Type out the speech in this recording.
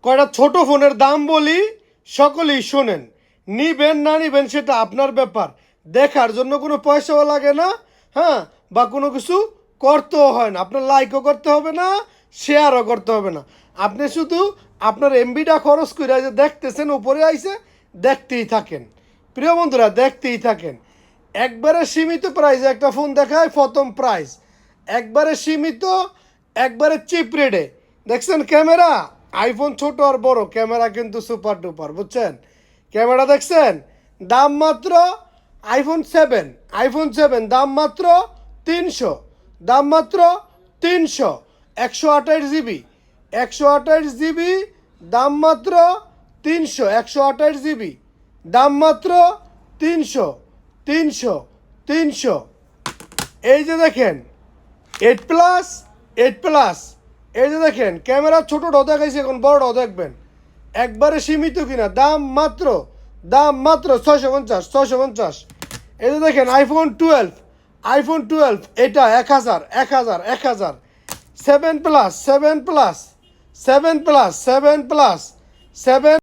কয়টা ছোট ফোনের দাম বলি, সকলেই শোনেন। নিবেন না নিবেন সেটা আপনার ব্যাপার, দেখার জন্য কোনো পয়সাও লাগে না, হ্যাঁ, বা কোনো কিছু করতেও হয় না। আপনার লাইকও করতে হবে না, শেয়ারও করতে হবে না। আপনি শুধু আপনার এমবিটা খরচ করে যে দেখতেছেন উপরে আইসে, দেখতেই থাকেন প্রিয় বন্ধুরা, দেখতেই থাকেন। একবারে সীমিত প্রাইসে একটা ফোন দেখায়, প্রথম প্রাইস একবারে সীমিত, একবারে চিপ রেটে। দেখছেন ক্যামেরা, আইফোন ছোট আর বড়, ক্যামেরা কিন্তু সুপার ডুপার, বুঝছেন? ক্যামেরা দেখছেন, দাম মাত্র আইফোন 7 দাম মাত্র 300, দাম মাত্র 300, 128 জিবি, 128 জিবি, দাম মাত্র 300, 128 জিবি, দাম মাত্র 300, 300, 300। এই যে দেখেন 8 প্লাস, 8 প্লাস, এই যে দেখেন ক্যামেরা ছোটোটাও দেখাইছে, এখন বড়টাও দেখবেন। একবারে সীমিত কিনা, দাম মাত্র 650, 650। এই যে দেখেন আইফোন 12 এটা 1000, 1000, 1000। 7 প্লাস, 7 প্লাস, 7 প্লাস, 7 প্লাস, 7